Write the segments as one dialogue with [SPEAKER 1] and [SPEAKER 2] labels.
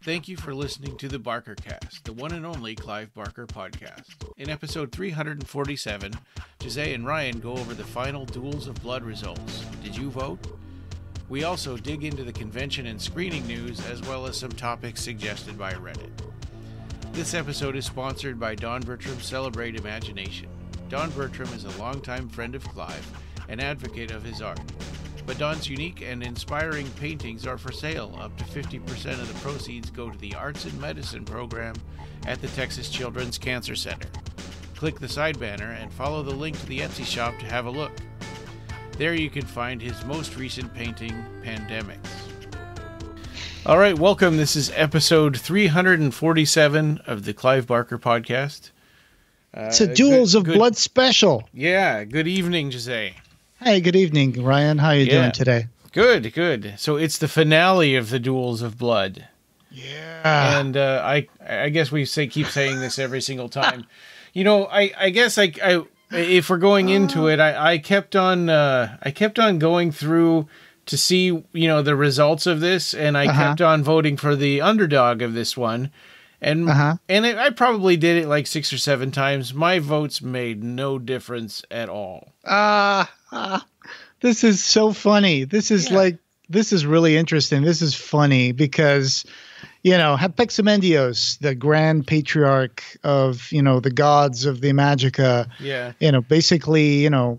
[SPEAKER 1] Thank you for listening to the BarkerCast, the one and only Clive Barker Podcast. In episode 347, Jose and Ryan go over the final Duels of Blood results. Did you vote? We also dig into the convention and screening news, as well as some topics suggested by Reddit. This episode is sponsored by Don Bertram's Celebrate Imagination. Don Bertram is a longtime friend of Clive, an advocate of his art. But Don's unique and inspiring paintings are for sale. Up to 50% of the proceeds go to the Arts and Medicine program at the Texas Children's Cancer Center. Click the side banner and follow the link to the Etsy shop to have a look. There you can find his most recent painting, Pandemics. All right, welcome. This is episode 347 of the Clive Barker Podcast.
[SPEAKER 2] It's a Duels of Blood special.
[SPEAKER 1] Yeah, good evening, Jose.
[SPEAKER 2] Hey, good evening, Ryan. How are you doing today?
[SPEAKER 1] Good, good. So it's the finale of the Duels of Blood.
[SPEAKER 2] Yeah.
[SPEAKER 1] And I guess we keep saying this every single time. You know, I guess if we're going into it, I kept on going through to see, you know, the results of this, and I kept on voting for the underdog of this one. And I probably did it like 6 or 7 times. My votes made no difference at all.
[SPEAKER 2] This is so funny. This is this is really interesting. This is funny because, you know, Hepexamendios, the grand patriarch of, you know, the gods of the Magica, you know, basically, you know,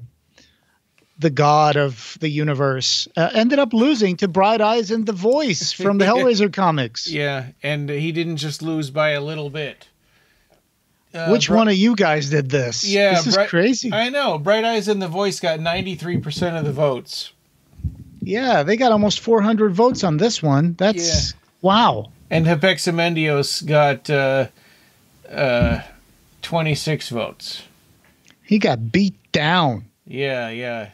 [SPEAKER 2] the god of the universe, ended up losing to Bright Eyes and the Voice from the Hellraiser comics.
[SPEAKER 1] Yeah, and he didn't just lose by a little bit.
[SPEAKER 2] Which one of you guys did this?
[SPEAKER 1] Yeah,
[SPEAKER 2] this is crazy.
[SPEAKER 1] I know. Bright Eyes and the Voice got 93% of the votes.
[SPEAKER 2] Yeah, they got almost 400 votes on this one. That's wow.
[SPEAKER 1] And Hepexamendios got 26 votes.
[SPEAKER 2] He got beat down.
[SPEAKER 1] Yeah.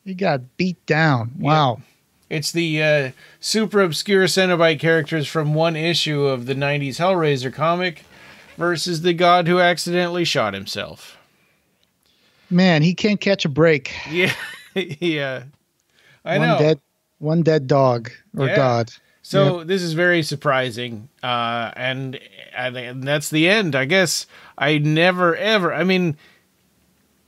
[SPEAKER 2] He got beat down. Wow.
[SPEAKER 1] Yeah. It's the super obscure Cenobite characters from one issue of the 90s Hellraiser comic versus the god who accidentally shot himself.
[SPEAKER 2] Man, he can't catch a break.
[SPEAKER 1] Yeah. Yeah. I know.
[SPEAKER 2] One dead dog or god.
[SPEAKER 1] So this is very surprising. And that's the end. I guess I never, ever, I mean,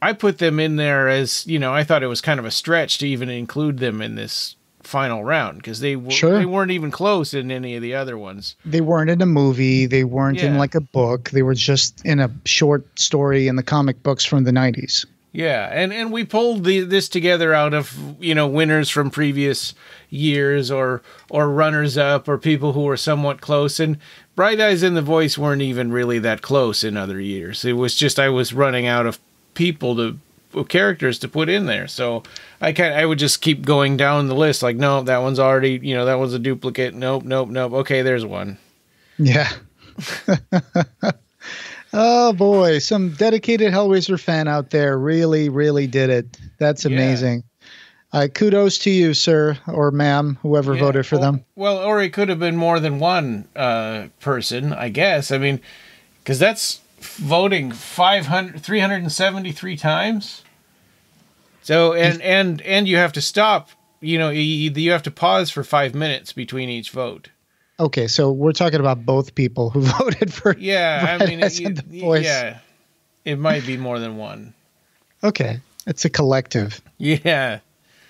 [SPEAKER 1] I put them in there as, you know, I thought it was kind of a stretch to even include them in this final round because they weren't even close in any of the other ones.
[SPEAKER 2] They weren't in a movie. They weren't in like a book. They were just in a short story in the comic books from the 90s.
[SPEAKER 1] Yeah, and we pulled this together out of, you know, winners from previous years or runners-up or people who were somewhat close. And Bright Eyes and the Voice weren't even really that close in other years. It was just I was running out of characters to put in there, so I would just keep going down the list like, no, that one's already, you know, that was a duplicate. Nope. Okay, there's one.
[SPEAKER 2] Yeah. Oh boy, some dedicated Hellraiser fan out there really did it. That's amazing. Kudos to you, sir or ma'am, whoever voted for them.
[SPEAKER 1] Well, or it could have been more than one person, I guess. I mean, because that's voting 373 times. So and you have to stop, you know, you have to pause for 5 minutes between each vote.
[SPEAKER 2] Okay, so we're talking about both people who voted for
[SPEAKER 1] I mean, it might be more than one.
[SPEAKER 2] Okay, it's a collective.
[SPEAKER 1] Yeah.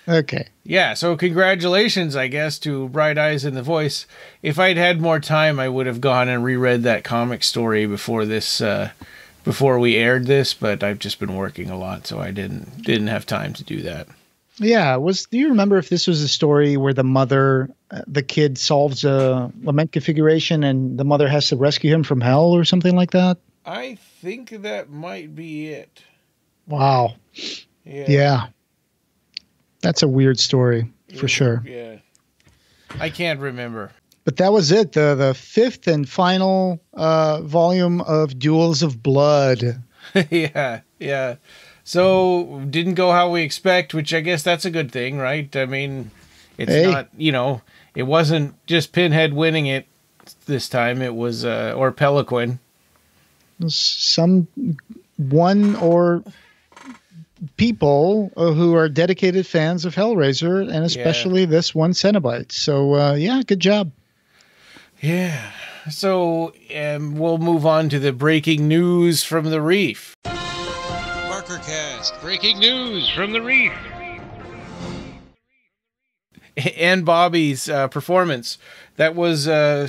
[SPEAKER 2] Okay.
[SPEAKER 1] Yeah, so congratulations, I guess, to Bright Eyes and the Voice. If I'd had more time, I would have gone and reread that comic story before this, before we aired this, but I've just been working a lot, so I didn't have time to do that.
[SPEAKER 2] Yeah, do you remember if this was a story where the kid solves a lament configuration and the mother has to rescue him from hell or something like that?
[SPEAKER 1] I think that might be it.
[SPEAKER 2] Wow. Yeah. That's a weird story for sure.
[SPEAKER 1] Yeah. I can't remember.
[SPEAKER 2] But that was it. The fifth and final volume of Duels of Blood.
[SPEAKER 1] Yeah. So didn't go how we expect, which I guess that's a good thing, right? I mean, it's not, you know, it wasn't just Pinhead winning it this time. It was, or Peliquin.
[SPEAKER 2] One or people who are dedicated fans of Hellraiser, and especially this one Cenobite. So, good job.
[SPEAKER 1] Yeah. So we'll move on to the breaking news from the Reef. BarkerCast, breaking news from the Reef. And Bobby's performance. That was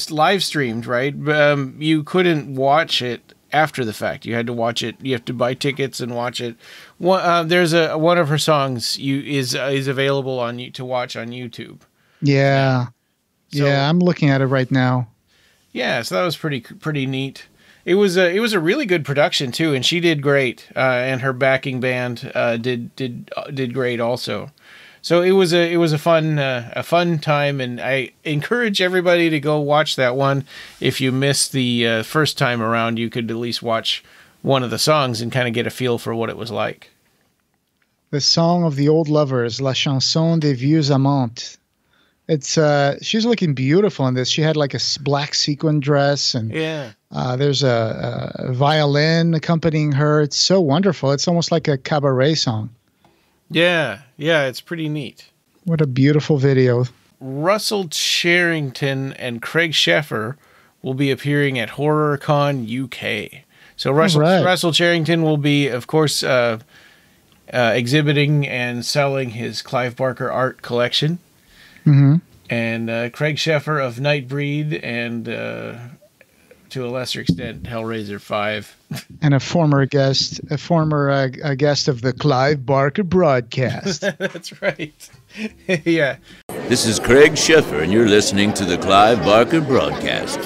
[SPEAKER 1] live streamed, right? You couldn't watch it after the fact. You had to watch it. You have to buy tickets and watch it. There's one of her songs is available to watch on YouTube.
[SPEAKER 2] Yeah. So, yeah, I'm looking at it right now.
[SPEAKER 1] Yeah, so that was pretty neat. It was a really good production too, and she did great. And her backing band did great also. So it was a fun time, and I encourage everybody to go watch that one. If you missed the first time around, you could at least watch one of the songs and kind of get a feel for what it was like.
[SPEAKER 2] The Song of the Old Lovers, La Chanson des Vieux Amants. It's she's looking beautiful in this. She had like a black sequin dress, and there's a violin accompanying her. It's so wonderful. It's almost like a cabaret song.
[SPEAKER 1] Yeah, it's pretty neat.
[SPEAKER 2] What a beautiful video.
[SPEAKER 1] Russell Cherrington and Craig Sheffer will be appearing at HorrorCon UK. So Russell Cherrington will be, of course, exhibiting and selling his Clive Barker art collection. Mm-hmm. And Craig Sheffer of Nightbreed and, to a lesser extent, Hellraiser 5.
[SPEAKER 2] And a former guest of the Clive Barker Broadcast.
[SPEAKER 1] That's right. Yeah.
[SPEAKER 3] This is Craig Sheffer, and you're listening to the Clive Barker Broadcast.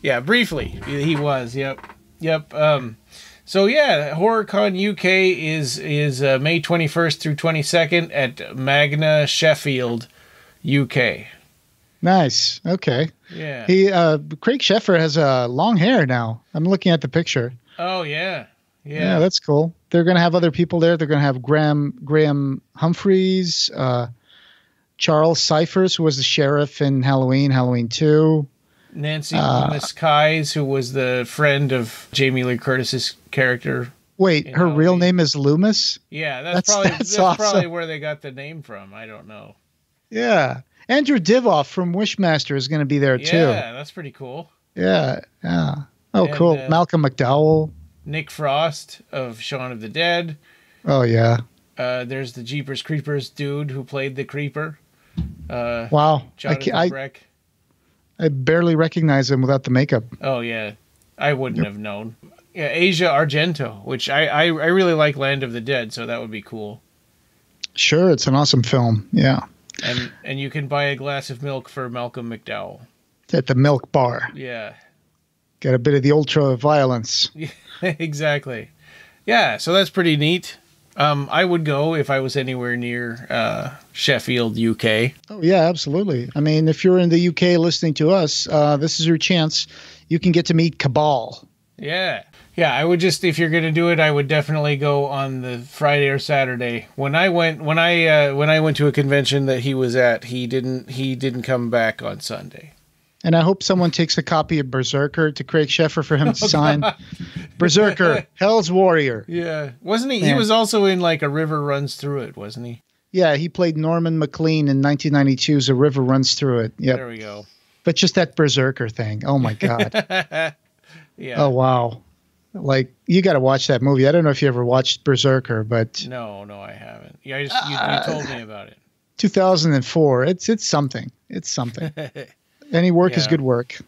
[SPEAKER 1] Yeah, briefly, he was. Yep. So yeah, HorrorCon UK is May 21st through 22nd at Magna Sheffield, UK.
[SPEAKER 2] Nice. Okay.
[SPEAKER 1] Yeah.
[SPEAKER 2] Craig Sheffer has long hair now. I'm looking at the picture.
[SPEAKER 1] Oh yeah.
[SPEAKER 2] Yeah, that's cool. They're going to have other people there. They're going to have Graham Humphreys, Charles Cyphers, who was the sheriff in Halloween 2.
[SPEAKER 1] Nancy Loomis-Kais, who was the friend of Jamie Lee Curtis's character.
[SPEAKER 2] Wait, her
[SPEAKER 1] Halloween.
[SPEAKER 2] real name is Loomis?
[SPEAKER 1] Yeah, that's
[SPEAKER 2] awesome.
[SPEAKER 1] Probably where they got the name from. I don't know.
[SPEAKER 2] Yeah. Andrew Divoff from Wishmaster is going to be there too.
[SPEAKER 1] Yeah, that's pretty cool.
[SPEAKER 2] Yeah. Oh, and, cool. Malcolm McDowell.
[SPEAKER 1] Nick Frost of Shaun of the Dead.
[SPEAKER 2] Oh, yeah.
[SPEAKER 1] There's the Jeepers Creepers dude who played the Creeper.
[SPEAKER 2] Wow.
[SPEAKER 1] Jonathan Breck.
[SPEAKER 2] I barely recognize him without the makeup.
[SPEAKER 1] Oh, yeah. I wouldn't have known. Yeah, Asia Argento, which I really like Land of the Dead, so that would be cool.
[SPEAKER 2] Sure, it's an awesome film. Yeah.
[SPEAKER 1] And you can buy a glass of milk for Malcolm McDowell.
[SPEAKER 2] At the milk bar.
[SPEAKER 1] Yeah.
[SPEAKER 2] Get a bit of the ultra violence.
[SPEAKER 1] Yeah, exactly. Yeah, so that's pretty neat. I would go if I was anywhere near Sheffield, UK. Oh,
[SPEAKER 2] yeah, absolutely. I mean, if you're in the UK listening to us, this is your chance. You can get to meet Cabal.
[SPEAKER 1] Yeah. Yeah, I would if you're going to do it, I would definitely go on the Friday or Saturday. When I went to a convention that he was at, he didn't come back on Sunday.
[SPEAKER 2] And I hope someone takes a copy of Berserker to Craig Sheffer for him to sign. God. Berserker, Hell's Warrior.
[SPEAKER 1] Yeah. Wasn't he? Man. He was also in like A River Runs Through It, wasn't he?
[SPEAKER 2] Yeah, he played Norman McLean in 1992's A River Runs Through It. Yep.
[SPEAKER 1] There we go.
[SPEAKER 2] But just that Berserker thing. Oh, my God.
[SPEAKER 1] Yeah.
[SPEAKER 2] Oh, wow. Like, you got to watch that movie. I don't know if you ever watched Berserker, but...
[SPEAKER 1] No, I haven't. Yeah, you told me about it.
[SPEAKER 2] 2004. It's something. It's something. Any work is good work.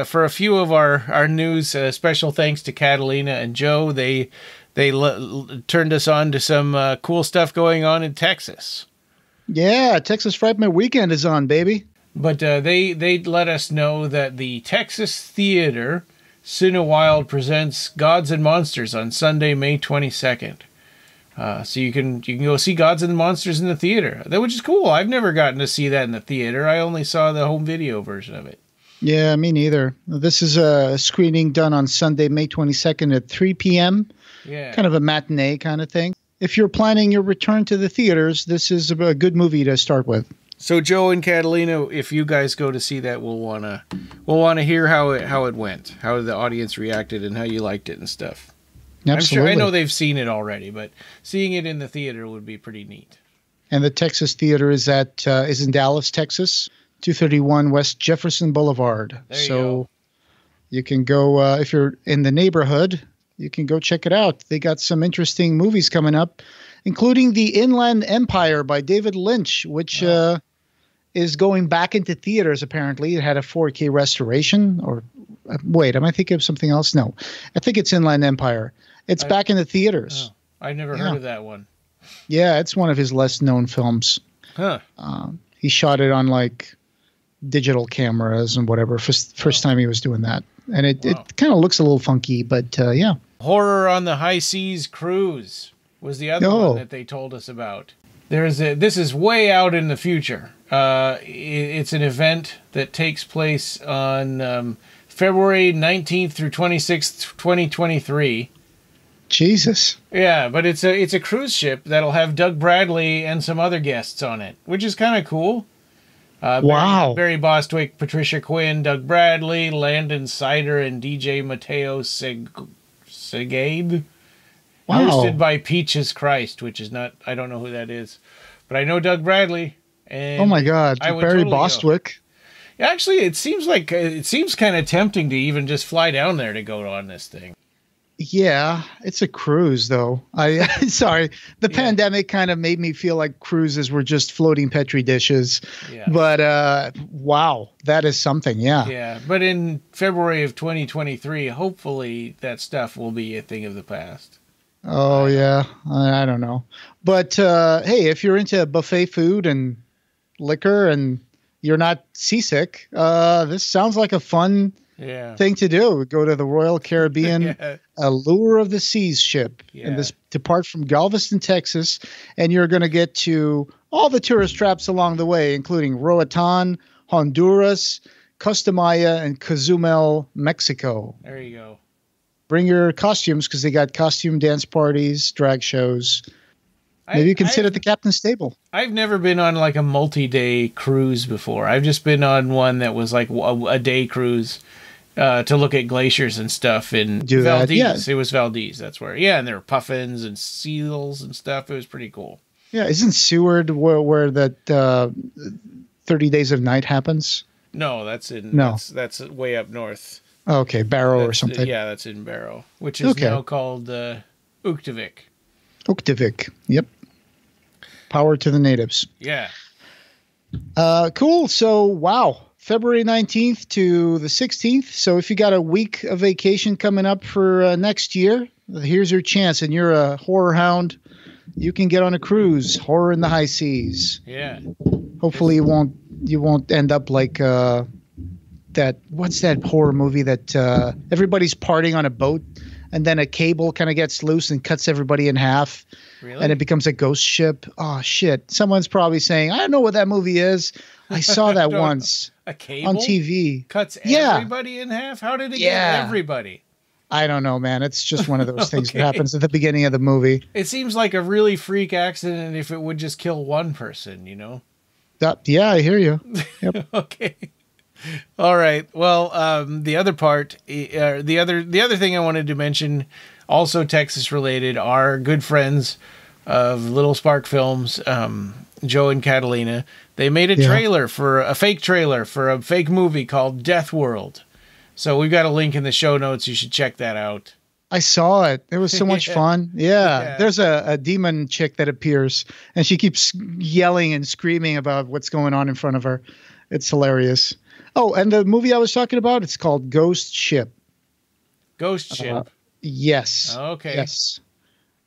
[SPEAKER 1] For a few of our news, special thanks to Catalina and Joe. They turned us on to some cool stuff going on in Texas. Yeah,
[SPEAKER 2] Texas Frightmare Weekend is on, baby.
[SPEAKER 1] But they let us know that the Texas Theater... Cinewild presents Gods and Monsters on Sunday, May 22nd. So you can go see Gods and Monsters in the theater, which is cool. I've never gotten to see that in the theater. I only saw the home video version of it.
[SPEAKER 2] Yeah, me neither. This is a screening done on Sunday, May 22nd at 3 p.m.
[SPEAKER 1] Yeah. Kind
[SPEAKER 2] of a matinee kind of thing. If you're planning your return to the theaters, this is a good movie to start with.
[SPEAKER 1] So Joe and Catalina, if you guys go to see that, we'll wanna hear how it went, how the audience reacted, and how you liked it and stuff.
[SPEAKER 2] Absolutely.
[SPEAKER 1] I know they've seen it already, but seeing it in the theater would be pretty neat.
[SPEAKER 2] And the Texas Theater is in Dallas, Texas. 231 West Jefferson Boulevard.
[SPEAKER 1] There you go.
[SPEAKER 2] You can go, if you're in the neighborhood, you can go check it out. They got some interesting movies coming up, including The Inland Empire by David Lynch, which is going back into theaters, apparently. It had a 4K restoration. Or wait, am I thinking of something else? No. I think it's Inland Empire. It's back in the theaters.
[SPEAKER 1] I never heard of that one.
[SPEAKER 2] Yeah, it's one of his less known films.
[SPEAKER 1] Huh.
[SPEAKER 2] He shot it on like digital cameras and whatever. First time he was doing that. And it kind of looks a little funky, but yeah.
[SPEAKER 1] Horror on the High Seas Cruise was the other one that they told us about. This is way out in the future. It's an event that takes place on February 19th through 26th, 2023.
[SPEAKER 2] Jesus.
[SPEAKER 1] Yeah, but it's a cruise ship that'll have Doug Bradley and some other guests on it, which is kind of cool.
[SPEAKER 2] Wow.
[SPEAKER 1] Barry Bostwick, Patricia Quinn, Doug Bradley, Landon Sider, and DJ Mateo Segade.
[SPEAKER 2] Wow.
[SPEAKER 1] Hosted by Peaches Christ, which is not, I don't know who that is. But I know Doug Bradley. And
[SPEAKER 2] oh my God. Barry Bostwick.
[SPEAKER 1] Actually, it seems kind of tempting to even just fly down there to go on this thing.
[SPEAKER 2] Yeah, it's a cruise, though. Sorry, the pandemic kind of made me feel like cruises were just floating petri dishes. Yeah. But wow, that is something. Yeah.
[SPEAKER 1] Yeah, but in February of 2023, hopefully that stuff will be a thing of the past.
[SPEAKER 2] Oh yeah, I don't know, but hey, if you're into buffet food and liquor and you're not seasick, this sounds like a fun thing to do. Go to the Royal Caribbean Allure of the Seas ship and this depart from Galveston, Texas, and you're going to get to all the tourist traps along the way, including Roatan, Honduras, Costa Maya, and Cozumel, Mexico.
[SPEAKER 1] There you go. Bring
[SPEAKER 2] your costumes because they got costume dance parties, drag shows. Maybe you can sit at the captain's table.
[SPEAKER 1] I've never been on like a multi-day cruise before. I've just been on one that was like a day cruise to look at glaciers and stuff in Valdez. Yeah. It was Valdez. That's where. Yeah, and there were puffins and seals and stuff. It was pretty cool.
[SPEAKER 2] Yeah, isn't Seward where that 30 Days of Night happens?
[SPEAKER 1] No, that's that's way up north.
[SPEAKER 2] Okay, Barrow or something.
[SPEAKER 1] Yeah, that's in Barrow, which is now called Uktivik.
[SPEAKER 2] Uktivik, yep. Power to the natives.
[SPEAKER 1] Yeah.
[SPEAKER 2] Cool. So, wow. February 19th to the 16th. So if you got a week of vacation coming up for next year, here's your chance. And you're a horror hound, you can get on a cruise. Horror in the High Seas.
[SPEAKER 1] Yeah.
[SPEAKER 2] Hopefully you won't end up like what's that horror movie that everybody's partying on a boat and then a cable kind of gets loose and cuts everybody in half.
[SPEAKER 1] Really?
[SPEAKER 2] And it becomes a ghost ship. Oh, shit. Someone's probably saying, I don't know what that movie is. I saw that once.
[SPEAKER 1] A cable?
[SPEAKER 2] On TV.
[SPEAKER 1] Cuts everybody in half? How did it get everybody?
[SPEAKER 2] I don't know, man. It's just one of those things that happens at the beginning of the movie.
[SPEAKER 1] It seems like a really freak accident if it would just kill one person, you know?
[SPEAKER 2] Yeah, I hear you. Yep.
[SPEAKER 1] Okay. All right. Well, the other part, the other thing I wanted to mention, also Texas related, are good friends of Little Spark Films, Joe and Catalina. They made a fake trailer for a fake movie called Death World. So we've got a link in the show notes. You should check that out.
[SPEAKER 2] I saw it. It was so much fun. Yeah. There's a demon chick that appears and she keeps yelling and screaming about what's going on in front of her. It's hilarious. Oh, and the movie I was talking about, it's called Ghost Ship.
[SPEAKER 1] Ghost Ship?
[SPEAKER 2] Yes.
[SPEAKER 1] Okay.
[SPEAKER 2] Yes.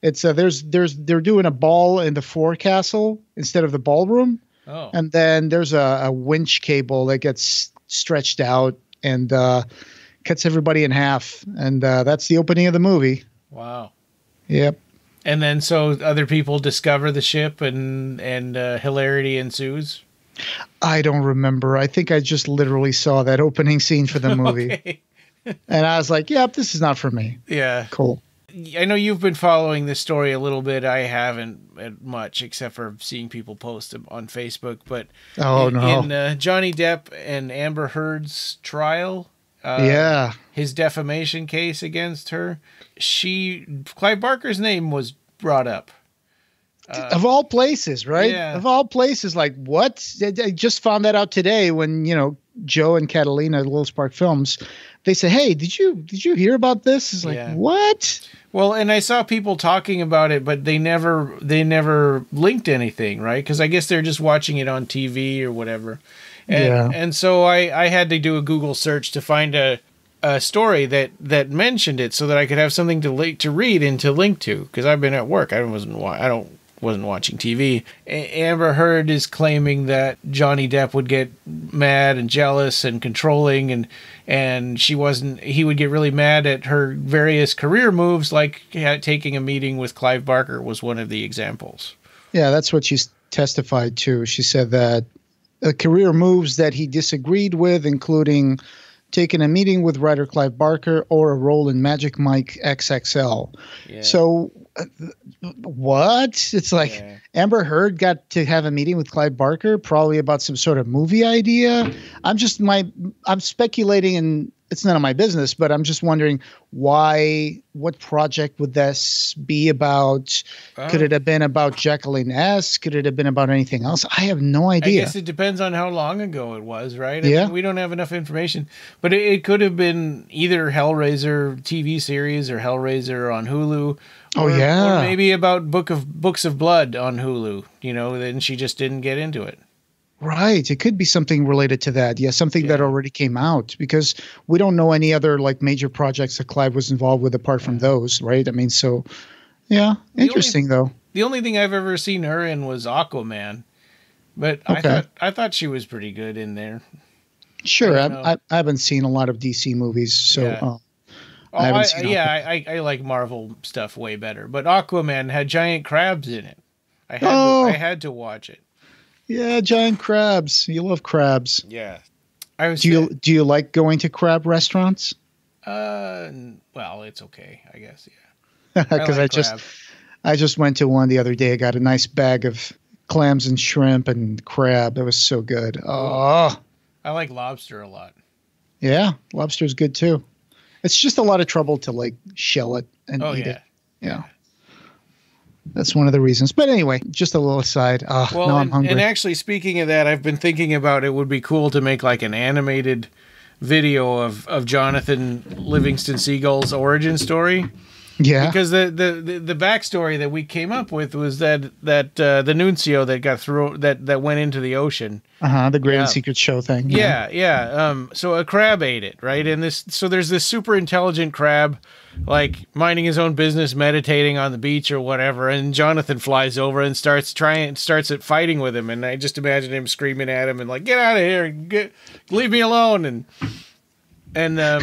[SPEAKER 2] It's they're doing a ball in the forecastle instead of the ballroom.
[SPEAKER 1] Oh.
[SPEAKER 2] And then there's a winch cable that gets stretched out and cuts everybody in half. And that's the opening of the movie.
[SPEAKER 1] Wow.
[SPEAKER 2] Yep.
[SPEAKER 1] And then so other people discover the ship and hilarity ensues?
[SPEAKER 2] I don't remember. I think I just literally saw that opening scene for the movie. Okay. And I was like, yep, this is not for me.
[SPEAKER 1] Yeah.
[SPEAKER 2] Cool.
[SPEAKER 1] I know you've been following this story a little bit. I haven't much, except for seeing people post on Facebook. But in Johnny Depp and Amber Heard's trial, his defamation case against her, Clive Barker's name was brought up.
[SPEAKER 2] Of all places, right?
[SPEAKER 1] Yeah.
[SPEAKER 2] Of all places, like what? I just found that out today when, Joe and Catalina at Little Spark Films, they say, "Hey, did you hear about this?" It's like,
[SPEAKER 1] Yeah.
[SPEAKER 2] what?
[SPEAKER 1] Well, and I saw people talking about it, but they never linked anything, right? Because I guess they're just watching it on TV or whatever. And so I had to do a Google search to find a story that mentioned it so that I could have something to read and to link to, because I've been at work. I wasn't watching TV. Amber Heard is claiming that Johnny Depp would get mad and jealous and controlling, and he would get really mad at her various career moves, like taking a meeting with Clive Barker was one of the examples.
[SPEAKER 2] Yeah, that's what she's testified to. She said that career moves that he disagreed with, including taking a meeting with writer Clive Barker or a role in Magic Mike XXL. Yeah. So what? It's like Amber Heard got to have a meeting with Clive Barker, probably about some sort of movie idea. I'm speculating, and it's none of my business, but I'm just wondering what project would this be about? Could it have been about Jacqueline S? Could it have been about anything else? I have no idea.
[SPEAKER 1] I guess it depends on how long ago it was, right?
[SPEAKER 2] Yeah.
[SPEAKER 1] I mean, we don't have enough information, but it could have been either Hellraiser TV series or Hellraiser on Hulu. Or maybe about Books of Blood on Hulu, then she just didn't get into it.
[SPEAKER 2] Right. It could be something related to that. Yeah, something that already came out, because we don't know any other major projects that Clive was involved with apart from those, right? I mean, so yeah, interesting though.
[SPEAKER 1] The only thing I've ever seen her in was Aquaman, but I thought she was pretty good in there.
[SPEAKER 2] Sure. I haven't seen a lot of DC movies, so
[SPEAKER 1] I like Marvel stuff way better, but Aquaman had giant crabs in it. I had to watch it.
[SPEAKER 2] Yeah, giant crabs. You love crabs.
[SPEAKER 1] Yeah.
[SPEAKER 2] Do you like going to crab restaurants?
[SPEAKER 1] Well, it's okay, I guess.
[SPEAKER 2] Yeah. Because I just went to one the other day. I got a nice bag of clams and shrimp and crab. It was so good. Oh.
[SPEAKER 1] I like lobster a lot.
[SPEAKER 2] Yeah, lobster's good too. It's just a lot of trouble to shell it and eat it. Yeah. That's one of the reasons. But anyway, just a little aside. Now I'm hungry.
[SPEAKER 1] And actually, speaking of that, I've been thinking about it would be cool to make an animated video of Jonathan Livingston Seagull's origin story.
[SPEAKER 2] Yeah.
[SPEAKER 1] Because the backstory that we came up with was that the Nuncio that got through that went into the ocean.
[SPEAKER 2] The Grand Secret Show thing.
[SPEAKER 1] Yeah. So a crab ate it, right? And there's this super intelligent crab, minding his own business, meditating on the beach or whatever, and Jonathan flies over and starts fighting with him, and I just imagine him screaming at him and get out of here, leave me alone, and
[SPEAKER 2] a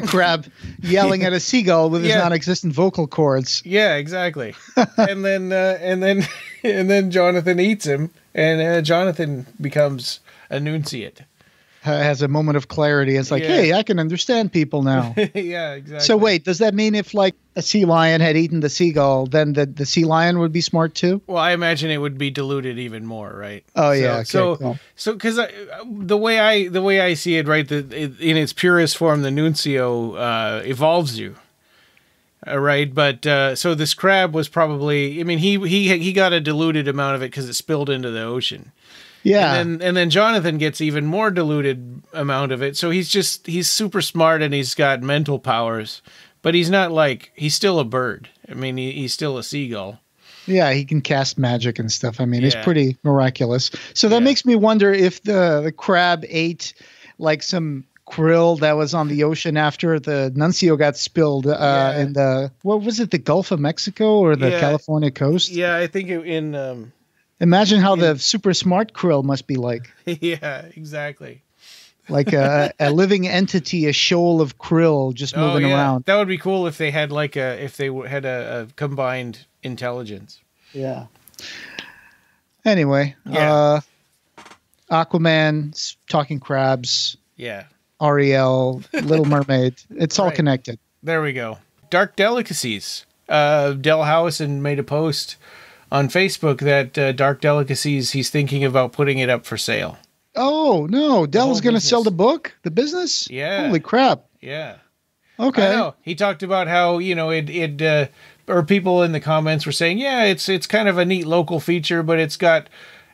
[SPEAKER 2] crab yelling at a seagull with his non-existent vocal cords.
[SPEAKER 1] Yeah, exactly. and then Jonathan eats him, and Jonathan becomes a nunciate.
[SPEAKER 2] Has a moment of clarity. It's hey, I can understand people now.
[SPEAKER 1] Yeah, exactly.
[SPEAKER 2] So wait, does that mean if a sea lion had eaten the seagull, then the sea lion would be smart too?
[SPEAKER 1] Well, I imagine it would be diluted even more, right?
[SPEAKER 2] Oh yeah.
[SPEAKER 1] So because the way I see it, right, in its purest form, the Nuncio evolves you. Right, but so this crab was probably, I mean, he got a diluted amount of it because it spilled into the ocean.
[SPEAKER 2] Yeah.
[SPEAKER 1] And then Jonathan gets even more diluted amount of it. So he's super smart and he's got mental powers, but he's not he's still a bird. I mean, he's still a seagull.
[SPEAKER 2] Yeah, he can cast magic and stuff. I mean, it's pretty miraculous. So that makes me wonder if the crab ate some krill that was on the ocean after the Nuncio got spilled in what was it, the Gulf of Mexico or the California coast?
[SPEAKER 1] Yeah, I think
[SPEAKER 2] Imagine how the super smart krill must be like.
[SPEAKER 1] Yeah, exactly.
[SPEAKER 2] A living entity, a shoal of krill just moving around.
[SPEAKER 1] That would be cool if they had had a combined intelligence.
[SPEAKER 2] Yeah. Anyway, Aquaman, talking crabs.
[SPEAKER 1] Yeah.
[SPEAKER 2] Ariel, Little Mermaid. It's all connected.
[SPEAKER 1] There we go. Dark Delicacies. Del Howison made a post on Facebook that Dark Delicacies, he's thinking about putting it up for sale.
[SPEAKER 2] Oh, no. Del's going to sell the book? The business?
[SPEAKER 1] Yeah.
[SPEAKER 2] Holy crap.
[SPEAKER 1] Yeah.
[SPEAKER 2] Okay.
[SPEAKER 1] I know. He talked about how, or people in the comments were saying, yeah, it's kind of a neat local feature, but it's got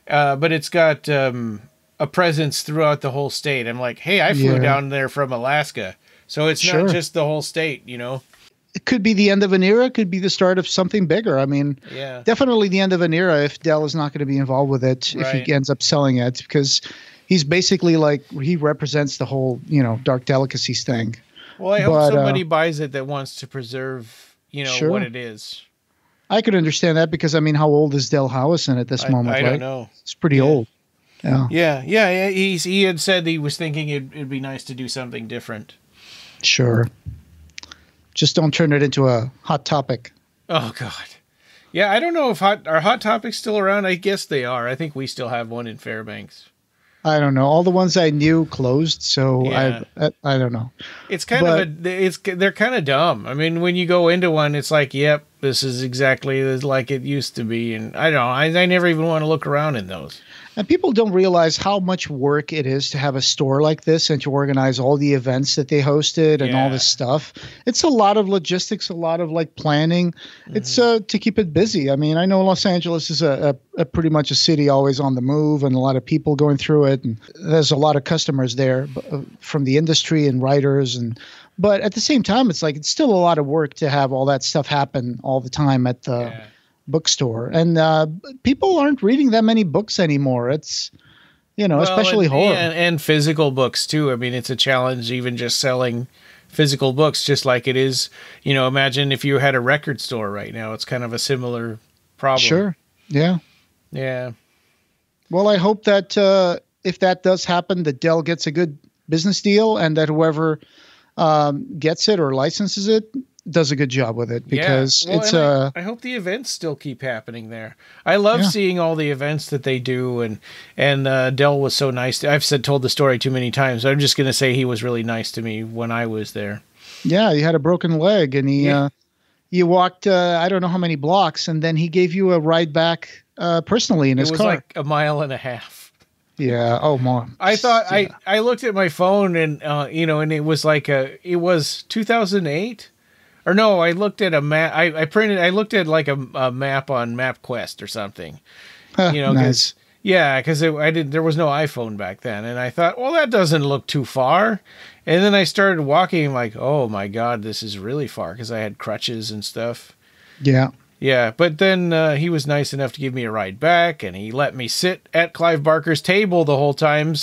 [SPEAKER 1] a presence throughout the whole state. I'm like, hey, I flew down there from Alaska, so it's not just the whole state, you know.
[SPEAKER 2] It could be the end of an era. It could be the start of something bigger. I mean, definitely the end of an era if Dell is not going to be involved with it, if he ends up selling it, because he's basically like, he represents the whole, you know, Dark Delicacies thing.
[SPEAKER 1] Well, I hope somebody buys it that wants to preserve, you know, what it is.
[SPEAKER 2] I could understand that because, I mean, how old is Del Howison at this moment?
[SPEAKER 1] I don't know.
[SPEAKER 2] It's pretty old.
[SPEAKER 1] Yeah. He had said he was thinking it'd be nice to do something different.
[SPEAKER 2] Sure. Just don't turn it into a Hot Topic.
[SPEAKER 1] Oh, God. Yeah, I don't know if are Hot Topics still around. I guess they are. I think we still have one in Fairbanks.
[SPEAKER 2] I don't know. All the ones I knew closed, so I don't know.
[SPEAKER 1] It's they're kind of dumb. I mean, when you go into one, it's like, yep, this is exactly like it used to be, and I don't know. I never even want to look around in those.
[SPEAKER 2] And people don't realize how much work it is to have a store like this and to organize all the events that they hosted and all this stuff. It's a lot of logistics, a lot of like planning. It's to keep it busy. I mean, I know Los Angeles is a pretty much a city always on the move and a lot of people going through it. And there's a lot of customers there from the industry and writers. But at the same time, it's like it's still a lot of work to have all that stuff happen all the time at the bookstore, and people aren't reading that many books anymore. It's, you know, especially horror
[SPEAKER 1] and physical books too. I mean, it's a challenge even just selling physical books, just like it is, you know, imagine if you had a record store right now. It's kind of a similar problem.
[SPEAKER 2] Sure. Yeah. Well, I hope that if that does happen, that Dell gets a good business deal and that whoever gets it or licenses it does a good job with it, because
[SPEAKER 1] I hope the events still keep happening there. I love seeing all the events that they do, and Dell was so nice. I've told the story too many times. I'm just going to say he was really nice to me when I was there.
[SPEAKER 2] Yeah, he had a broken leg, and he walked I don't know how many blocks, and then he gave you a ride back personally in his car. It was
[SPEAKER 1] like a mile and a half.
[SPEAKER 2] Yeah. Oh, Mom.
[SPEAKER 1] I thought I looked at my phone and and it was like it was 2008. Or no, I looked at a map. I looked at like a map on MapQuest or something.
[SPEAKER 2] Nice.
[SPEAKER 1] Because there was no iPhone back then, and I thought, well, that doesn't look too far. And then I started walking. I'm like, oh my God, this is really far, because I had crutches and stuff.
[SPEAKER 2] Yeah.
[SPEAKER 1] Yeah, but then he was nice enough to give me a ride back, and he let me sit at Clive Barker's table the whole time,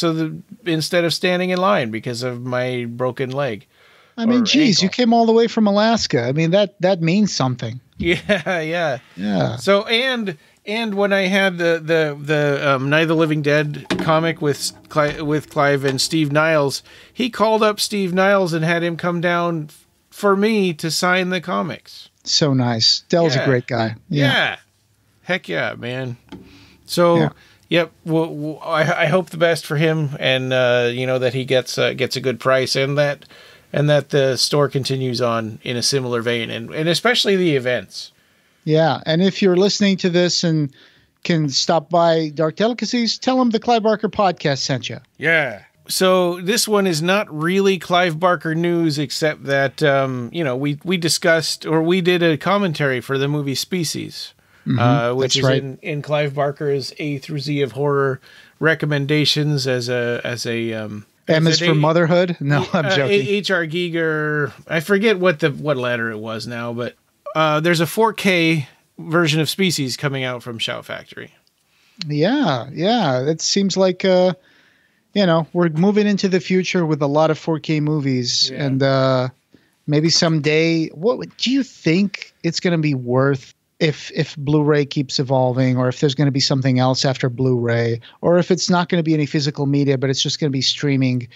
[SPEAKER 1] instead of standing in line because of my broken leg.
[SPEAKER 2] I mean, geez, you came all the way from Alaska. I mean, that means something.
[SPEAKER 1] Yeah. So, and when I had the Night of the Living Dead comic with Clive and Steve Niles, he called up Steve Niles and had him come down for me to sign the comics.
[SPEAKER 2] So nice. Dell's a great guy.
[SPEAKER 1] Yeah. Heck yeah, man. So, yep. Well, I hope the best for him, and that he gets a good price, and that the store continues on in a similar vein, and especially the events.
[SPEAKER 2] Yeah, and if you're listening to this and can stop by Dark Delicacies, tell them the Clive Barker Podcast sent you.
[SPEAKER 1] Yeah. So this one is not really Clive Barker news, except that, we discussed, or we did a commentary for the movie Species, which is in Clive Barker's A through Z of horror recommendations as a
[SPEAKER 2] M is for motherhood? No, I'm joking.
[SPEAKER 1] H.R. Giger. I forget what letter it was now, but there's a 4K version of Species coming out from Shout Factory. Yeah.
[SPEAKER 2] It seems like, we're moving into the future with a lot of 4K movies. Yeah. And maybe someday, what do you think it's going to be worth if Blu-ray keeps evolving, or if there's going to be something else after Blu-ray, or if it's not going to be any physical media, but it's just going to be streaming?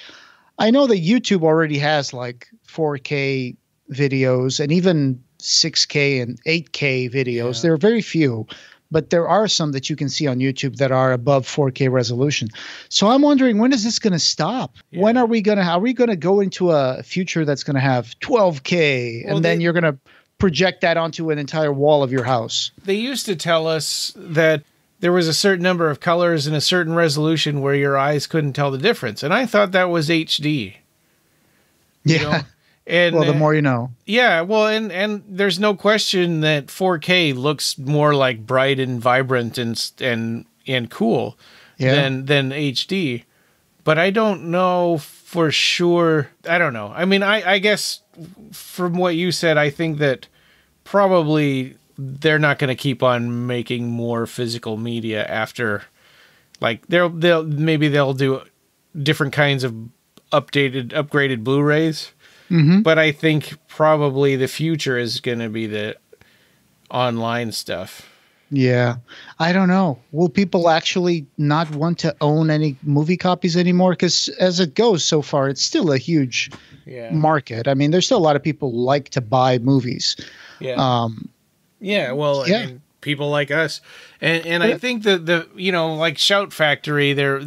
[SPEAKER 2] I know that YouTube already has like 4K videos and even 6K and 8K videos. Yeah. There are very few, but there are some that you can see on YouTube that are above 4K resolution. So I'm wondering, when is this going to stop? Yeah. When are we going to go into a future that's going to have 12K, and then you're going to project that onto an entire wall of your house?
[SPEAKER 1] They used to tell us that there was a certain number of colors and a certain resolution where your eyes couldn't tell the difference. And I thought that was HD.
[SPEAKER 2] Yeah.
[SPEAKER 1] And
[SPEAKER 2] well, the more you know.
[SPEAKER 1] Yeah, well, and there's no question that 4K looks more like bright and vibrant and cool than HD. But I don't know for sure. I don't know. I mean, I guess from what you said, I think that probably they're not going to keep on making more physical media after, like they'll do different kinds of upgraded Blu-rays. Mm-hmm. But I think probably the future is going to be the online stuff.
[SPEAKER 2] Yeah. I don't know. Will people actually not want to own any movie copies anymore? Because as it goes so far, it's still a huge market. I mean, there's still a lot of people who like to buy movies.
[SPEAKER 1] Yeah. I mean, people like us. And I think that like Shout Factory, their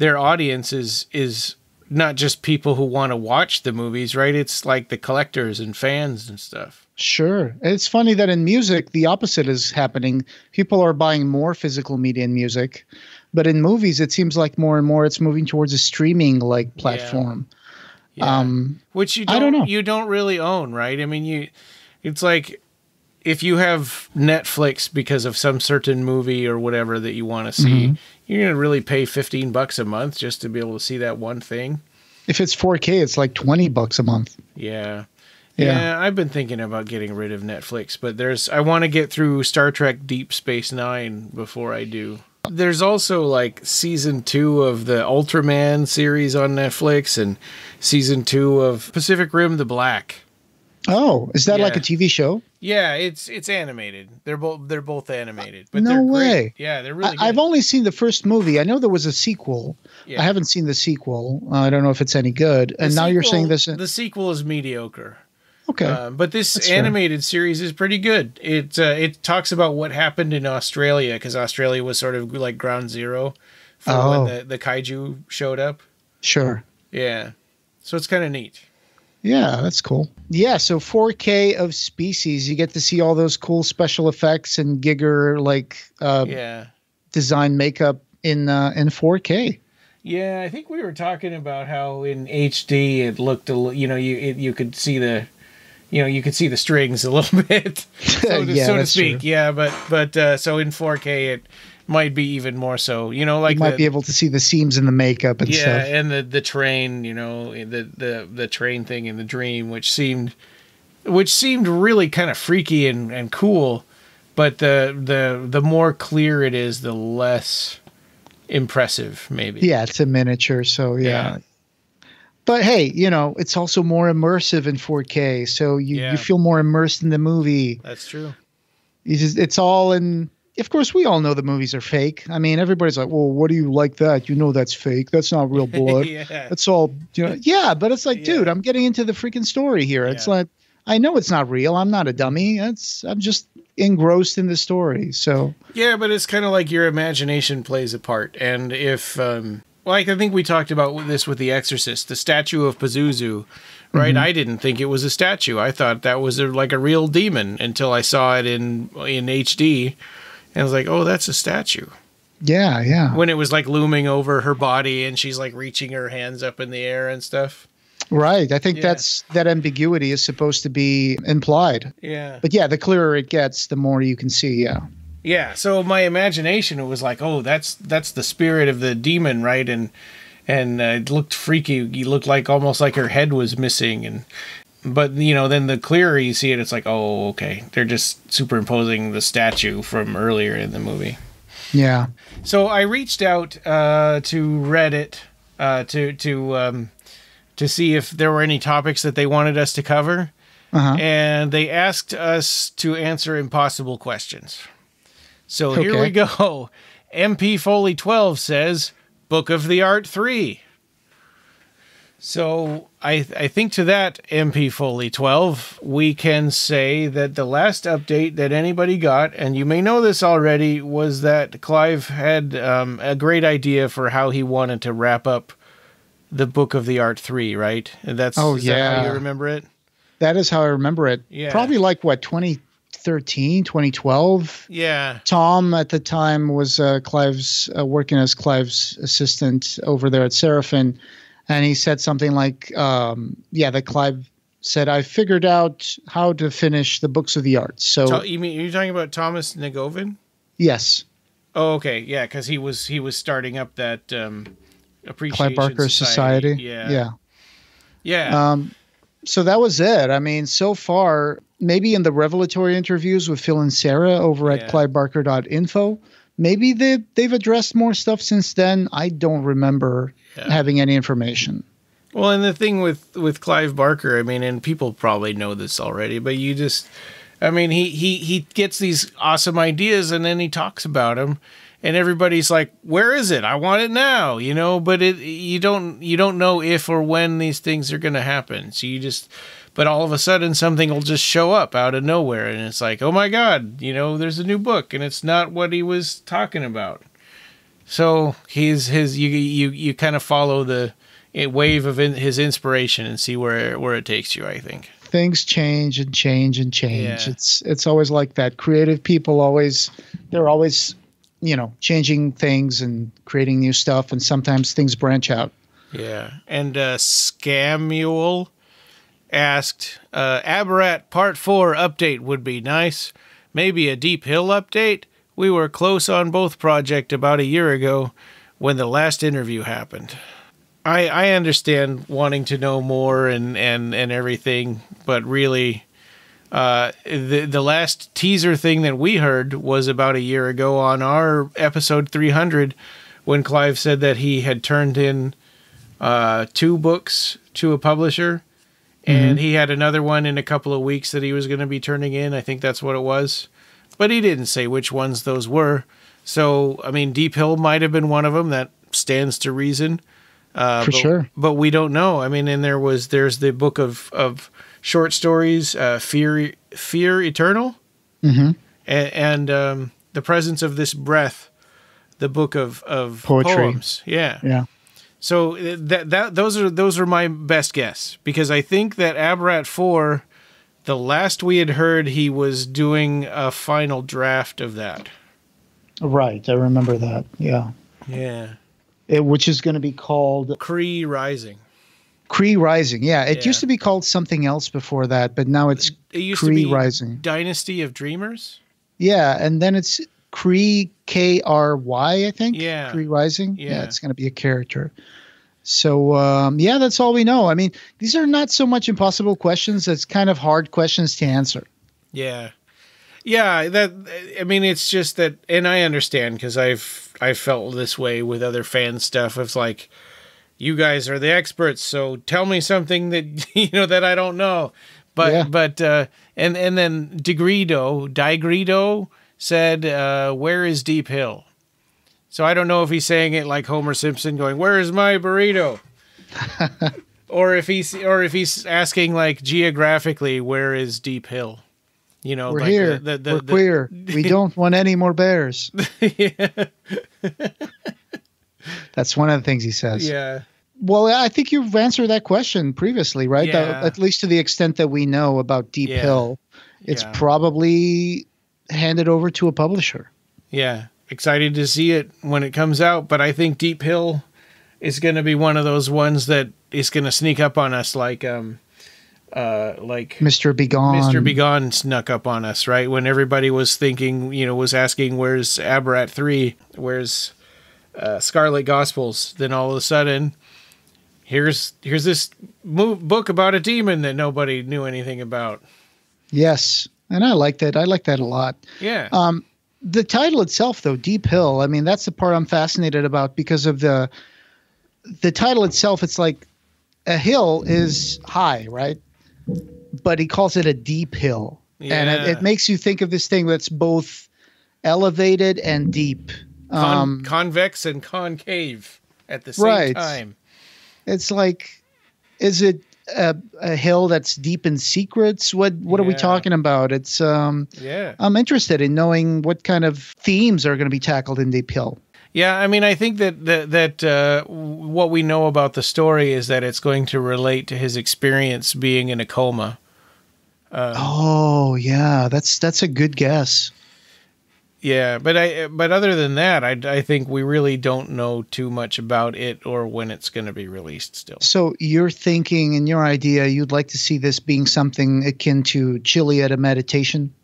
[SPEAKER 1] audience is not just people who want to watch the movies, right? It's like the collectors and fans and stuff.
[SPEAKER 2] Sure. It's funny that in music, the opposite is happening. People are buying more physical media in music, but in movies, it seems like more and more it's moving towards a streaming like platform.
[SPEAKER 1] Yeah. Which you don't really own, right? I mean, it's like if you have Netflix because of some certain movie or whatever that you want to see, you're going to really pay $15 a month just to be able to see that one thing.
[SPEAKER 2] If it's 4K, it's like $20 a month.
[SPEAKER 1] Yeah. Yeah, I've been thinking about getting rid of Netflix, but I want to get through Star Trek Deep Space Nine before I do. There's also like season 2 of the Ultraman series on Netflix and season 2 of Pacific Rim: The Black.
[SPEAKER 2] Oh, is that like a TV show?
[SPEAKER 1] Yeah, it's animated. They're both animated, but
[SPEAKER 2] no
[SPEAKER 1] they're
[SPEAKER 2] way.
[SPEAKER 1] Great. Yeah, they're really good.
[SPEAKER 2] I've only seen the first movie. I know there was a sequel. Yeah. I haven't seen the sequel. I don't know if it's any good. And now you're saying this.
[SPEAKER 1] The sequel is mediocre.
[SPEAKER 2] Okay.
[SPEAKER 1] But this animated series is pretty good. It talks about what happened in Australia, because Australia was sort of like ground zero for when the kaiju showed up.
[SPEAKER 2] Sure.
[SPEAKER 1] Yeah. So it's kind of neat.
[SPEAKER 2] Yeah, that's cool. Yeah, so 4K of Species, you get to see all those cool special effects and Giger design makeup in 4K.
[SPEAKER 1] Yeah, I think we were talking about how in HD it looked you could see the strings a little bit, so to speak. True. Yeah, but so in 4K it might be even more so. You might
[SPEAKER 2] be able to see the seams in the makeup and stuff.
[SPEAKER 1] Yeah, and the train, the train thing in the dream, which seemed really kind of freaky and cool. But the more clear it is, the less impressive, maybe.
[SPEAKER 2] Yeah, it's a miniature, so yeah. But hey, it's also more immersive in 4K, so you feel more immersed in the movie.
[SPEAKER 1] That's true.
[SPEAKER 2] It's all in. Of course, we all know the movies are fake. I mean, everybody's like, "Well, what do you like that? That's fake. That's not real blood. That's all." Yeah, but it's like, dude, I'm getting into the freaking story here. It's like, I know it's not real. I'm not a dummy. I'm just engrossed in the story. So
[SPEAKER 1] yeah, but it's kind of like your imagination plays a part, and if I think we talked about this with The Exorcist, the statue of Pazuzu, right? I didn't think it was a statue. I thought that was like a real demon until I saw it in HD. And I was like, oh, that's a statue.
[SPEAKER 2] Yeah, yeah.
[SPEAKER 1] When it was like looming over her body and she's like reaching her hands up in the air and stuff.
[SPEAKER 2] Right. I think that ambiguity is supposed to be implied.
[SPEAKER 1] Yeah.
[SPEAKER 2] But yeah, the clearer it gets, the more you can see. Yeah.
[SPEAKER 1] Yeah. So my imagination, it was like, oh, that's the spirit of the demon, right? And it looked freaky. It looked like almost like her head was missing. But, then the clearer you see it, it's like, oh, okay. They're just superimposing the statue from earlier in the movie.
[SPEAKER 2] Yeah.
[SPEAKER 1] So I reached out to Reddit to see if there were any topics that they wanted us to cover. And they asked us to answer impossible questions. So here we go. MP Foley 12 says, Book of the Art 3. So I think to that, MP Foley 12, we can say that the last update that anybody got, and you may know this already, was that Clive had a great idea for how he wanted to wrap up the Book of the Art 3, right? And is that how you remember it?
[SPEAKER 2] That is how I remember it. Yeah. Probably like, 2013, 2012?
[SPEAKER 1] Yeah.
[SPEAKER 2] Tom, at the time, was working as Clive's assistant over there at Seraphin. And he said something like, that Clive said, I figured out how to finish the books of the arts. So
[SPEAKER 1] you're talking about Thomas Negovin?
[SPEAKER 2] Yes.
[SPEAKER 1] Oh, okay. Yeah, because he was starting up that appreciation
[SPEAKER 2] Clive Barker Society.
[SPEAKER 1] Yeah.
[SPEAKER 2] So that was it. I mean, so far, maybe in the revelatory interviews with Phil and Sarah over at clivebarker.info, maybe they've addressed more stuff since then. I don't remember having any information.
[SPEAKER 1] Well, and the thing with Clive Barker, I mean, and people probably know this already, but he gets these awesome ideas and then he talks about them and everybody's like, where is it? I want it now, but you don't know if or when these things are going to happen. So but all of a sudden something will just show up out of nowhere and it's like, oh my God, there's a new book and it's not what he was talking about. So you kind of follow the wave of his inspiration and see where it takes you, I think.
[SPEAKER 2] Things change and change and change.
[SPEAKER 1] Yeah.
[SPEAKER 2] It's always like that. Creative people they're always, changing things and creating new stuff, and sometimes things branch out.
[SPEAKER 1] Yeah. And Skamuel asked, Abarat Part 4 update would be nice. Maybe a Deep Hill update? We were close on both project about a year ago when the last interview happened. I understand wanting to know more and everything, but really, the last teaser thing that we heard was about a year ago on our episode 300, when Clive said that he had turned in 2 books to a publisher, and he had another one in a couple of weeks that he was going to be turning in. I think that's what it was, but he didn't say which ones those were. So, I mean, Deep Hill might have been one of them. That stands to reason.
[SPEAKER 2] Sure.
[SPEAKER 1] But we don't know. I mean, and there's the book of short stories, Fear Eternal, and The Presence of This Breath, the book of
[SPEAKER 2] poetry.
[SPEAKER 1] Poems. Yeah. So those are my best guess, because I think that Abarat 4, the last we had heard, he was doing a final draft of that.
[SPEAKER 2] Right, I remember that. Yeah.
[SPEAKER 1] Yeah.
[SPEAKER 2] Which is going to be called
[SPEAKER 1] Cree Rising.
[SPEAKER 2] Cree Rising. Yeah, it used to be called something else before that, but now it's Cree Rising.
[SPEAKER 1] Dynasty of Dreamers.
[SPEAKER 2] Yeah, and then it's Cree K-R-Y, I think.
[SPEAKER 1] Yeah.
[SPEAKER 2] Cree Rising. Yeah, it's going to be a character. So, that's all we know. I mean, these are not so much impossible questions. It's kind of hard questions to answer.
[SPEAKER 1] Yeah. Yeah, it's just that, and I understand, because I've felt this way with other fan stuff. It's like, you guys are the experts, so tell me something that that I don't know. But and then djgreedo said, where is Deep Hill? So I don't know if he's saying it like Homer Simpson, going, where is my burrito? or if he's asking like geographically, where is Deep Hill?
[SPEAKER 2] We're here. We're queer. We don't want any more bears. That's one of the things he says.
[SPEAKER 1] Yeah.
[SPEAKER 2] Well, I think you've answered that question previously, right?
[SPEAKER 1] Yeah.
[SPEAKER 2] At least to the extent that we know about Deep Hill, it's probably handed over to a publisher.
[SPEAKER 1] Yeah. Excited to see it when it comes out, but I think Deep Hill is going to be one of those ones that is going to sneak up on us like
[SPEAKER 2] Mr. Begone.
[SPEAKER 1] Mr. Begone snuck up on us, right? When everybody was thinking, was asking, where's Abarat 3? Where's Scarlet Gospels? Then all of a sudden, here's this book about a demon that nobody knew anything about.
[SPEAKER 2] Yes, and I like that. I like that a lot.
[SPEAKER 1] Yeah.
[SPEAKER 2] The title itself, though, Deep Hill, I mean, that's the part I'm fascinated about because of the title itself. It's like a hill is high, right? But he calls it a deep hill. Yeah. And it makes you think of this thing that's both elevated and deep.
[SPEAKER 1] Convex and concave at the same time.
[SPEAKER 2] It's like, is it a hill that's deep in secrets? What are we talking about? It's I'm interested in knowing what kind of themes are going to be tackled in Deep Hill.
[SPEAKER 1] Yeah, I mean, I think that what we know about the story is that it's going to relate to his experience being in a coma.
[SPEAKER 2] That's a good guess.
[SPEAKER 1] Yeah, but other than that, I think we really don't know too much about it or when it's going to be released still.
[SPEAKER 2] So you're thinking in your idea, you'd like to see this being something akin to Chiliad, a meditation?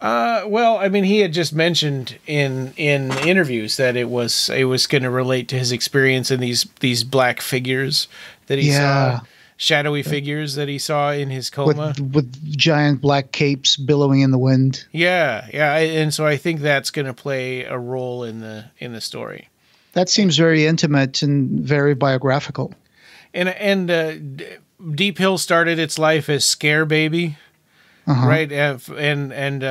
[SPEAKER 1] Well, I mean, he had just mentioned in interviews that it was going to relate to his experience in these black figures that he saw, shadowy figures that he saw in his coma
[SPEAKER 2] with giant black capes billowing in the wind.
[SPEAKER 1] Yeah, and so I think that's going to play a role in the story.
[SPEAKER 2] That seems very intimate and very biographical.
[SPEAKER 1] And Deep Hill started its life as Scare Baby. Right, and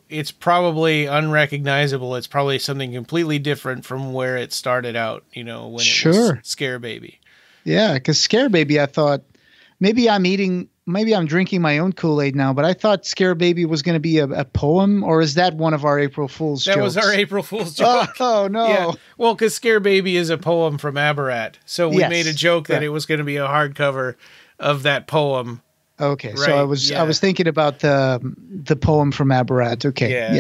[SPEAKER 1] it's probably unrecognizable. It's probably something completely different from where it started out. When it was Scare Baby.
[SPEAKER 2] Yeah, because Scare Baby, I thought maybe I'm drinking my own Kool-Aid now, but I thought Scare Baby was going to be a poem, or is that one of our April Fool's jokes?
[SPEAKER 1] That was our April Fool's joke.
[SPEAKER 2] Oh no!
[SPEAKER 1] Yeah. Well, because Scare Baby is a poem from Abarat, so we made a joke that it was going to be a hardcover of that poem.
[SPEAKER 2] Okay,
[SPEAKER 1] right,
[SPEAKER 2] so I was thinking about the poem from Abarat. Okay,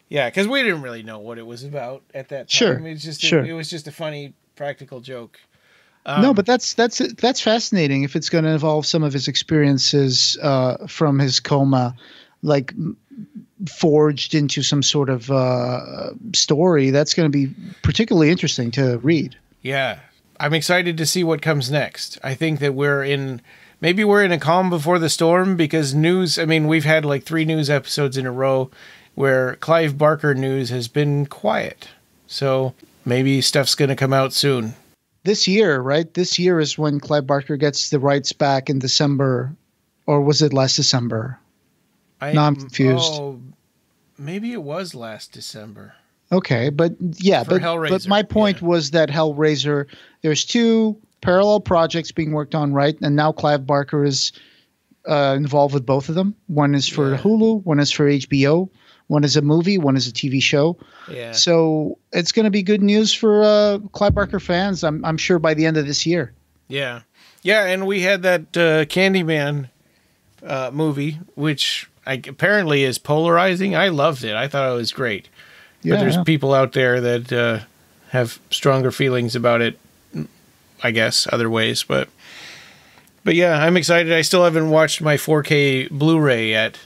[SPEAKER 1] yeah, because we didn't really know what it was about at that time.
[SPEAKER 2] Sure,
[SPEAKER 1] it was just a funny practical joke.
[SPEAKER 2] No, but that's fascinating. If it's going to involve some of his experiences from his coma, like forged into some sort of story, that's going to be particularly interesting to read.
[SPEAKER 1] Yeah, I'm excited to see what comes next. I think that maybe we're in a calm before the storm, because news, I mean, we've had like 3 news episodes in a row where Clive Barker news has been quiet. So maybe stuff's going to come out soon.
[SPEAKER 2] This year, right? This year is when Clive Barker gets the rights back in December, or was it last December? No, I'm confused.
[SPEAKER 1] Oh, maybe it was last December.
[SPEAKER 2] Okay, but but my point was that Hellraiser, there's 2 parallel projects being worked on, right? And now Clive Barker is involved with both of them. One is for Hulu, one is for HBO, one is a movie, one is a TV show.
[SPEAKER 1] Yeah.
[SPEAKER 2] So it's going to be good news for Clive Barker fans, I'm sure, by the end of this year.
[SPEAKER 1] Yeah. Yeah, and we had that Candyman movie, which apparently is polarizing. I loved it. I thought it was great. But there's people out there that have stronger feelings about it, I guess, other ways. But yeah, I'm excited. I still haven't watched my 4K Blu-ray yet,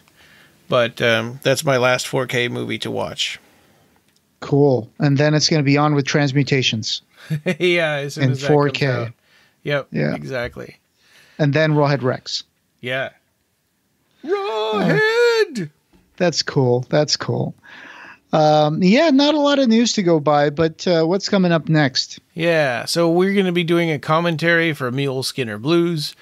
[SPEAKER 1] but that's my last 4K movie to watch.
[SPEAKER 2] Cool. And then it's going to be on with Transmutations.
[SPEAKER 1] Yeah, as soon as that 4K. Comes out. Yep, yeah, exactly.
[SPEAKER 2] And then Rawhead Rex.
[SPEAKER 1] Yeah. Rawhead!
[SPEAKER 2] That's cool. Yeah, not a lot of news to go by, but what's coming up next?
[SPEAKER 1] Yeah, so we're going to be doing a commentary for Mule Skinner Blues.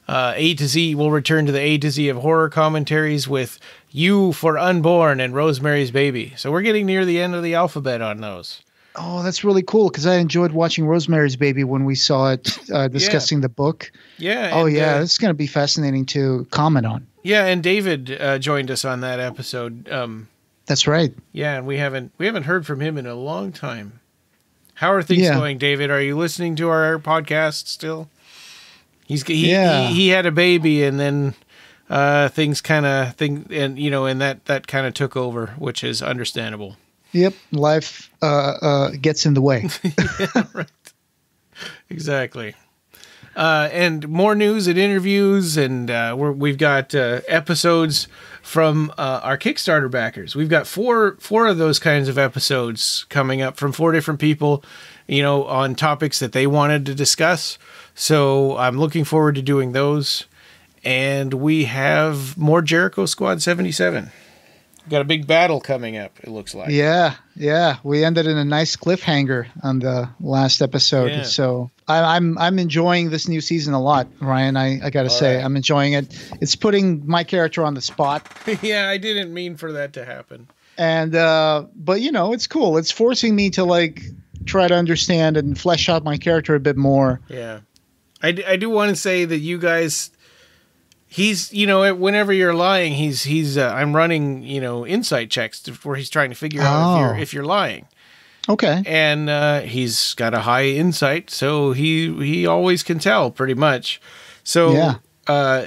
[SPEAKER 1] A to Z, we'll return to the A to Z of horror commentaries with You for Unborn and Rosemary's Baby. So we're getting near the end of the alphabet on those.
[SPEAKER 2] Oh, that's really cool, because I enjoyed watching Rosemary's Baby when we saw it, discussing the book.
[SPEAKER 1] Yeah.
[SPEAKER 2] Oh, yeah, this is going to be fascinating to comment on.
[SPEAKER 1] Yeah, and David joined us on that episode.
[SPEAKER 2] That's right.
[SPEAKER 1] Yeah, and we haven't heard from him in a long time. How are things going, David? Are you listening to our podcast still? He had a baby, and then things kind of and that kind of took over, which is understandable.
[SPEAKER 2] Yep, life gets in the way.
[SPEAKER 1] Yeah, right. Exactly. And more news and interviews, and we've got episodes from our Kickstarter backers. We've got four of those kinds of episodes coming up from 4 different people, on topics that they wanted to discuss. So I'm looking forward to doing those. And we have more Jericho Squad 77. We've got a big battle coming up, it looks like.
[SPEAKER 2] Yeah. We ended in a nice cliffhanger on the last episode. Yeah. So I'm enjoying this new season a lot, Ryan. I got to say, right. I'm enjoying it. It's putting my character on the spot.
[SPEAKER 1] Yeah, I didn't mean for that to happen.
[SPEAKER 2] And but it's cool. It's forcing me to try to understand and flesh out my character a bit more.
[SPEAKER 1] Yeah. I do want to say that you guys, he's, whenever you're lying, he's I'm running, insight checks where he's trying to figure out if you're lying.
[SPEAKER 2] Okay.
[SPEAKER 1] And he's got a high insight, so he always can tell pretty much. So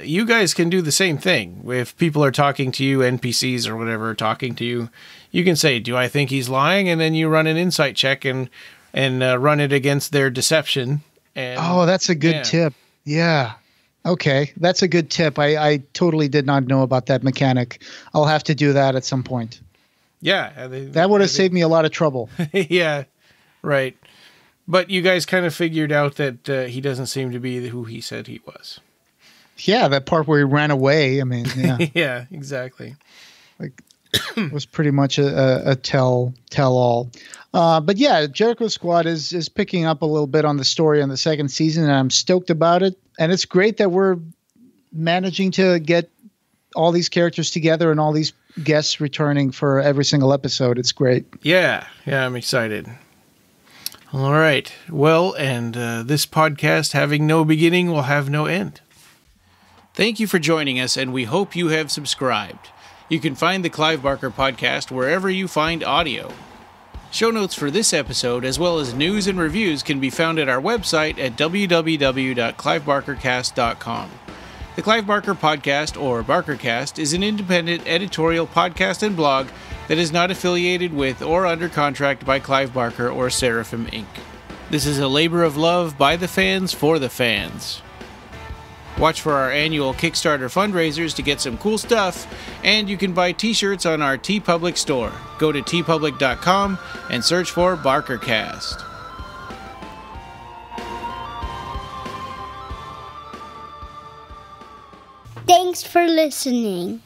[SPEAKER 1] you guys can do the same thing. If people are talking to you, NPCs or whatever are talking to you, You can say, do I think he's lying? And then you run an insight check and run it against their deception. And,
[SPEAKER 2] that's a good tip. Yeah. Okay. That's a good tip. I totally did not know about that mechanic. I'll have to do that at some point.
[SPEAKER 1] Yeah.
[SPEAKER 2] That would have saved me a lot of trouble.
[SPEAKER 1] Yeah. Right. But you guys kind of figured out that he doesn't seem to be who he said he was.
[SPEAKER 2] Yeah, that part where he ran away. I mean, yeah.
[SPEAKER 1] Yeah, exactly.
[SPEAKER 2] Like, it was pretty much a tell-all. But yeah, Jericho Squad is picking up a little bit on the story on the second season, and I'm stoked about it. And it's great that we're managing to get all these characters together and all these guests returning for every single episode. It's great.
[SPEAKER 1] Yeah, I'm excited. All right. Well, and this podcast, having no beginning, will have no end. Thank you for joining us, and we hope you have subscribed. You can find the Clive Barker Podcast wherever you find audio. Show notes for this episode, as well as news and reviews, can be found at our website at www.clivebarkercast.com. The Clive Barker Podcast, or BarkerCast, is an independent editorial podcast and blog that is not affiliated with or under contract by Clive Barker or Seraphim Inc. This is a labor of love by the fans for the fans. Watch for our annual Kickstarter fundraisers to get some cool stuff, and you can buy t-shirts on our TeePublic store. Go to teepublic.com and search for BarkerCast.
[SPEAKER 4] Thanks for listening.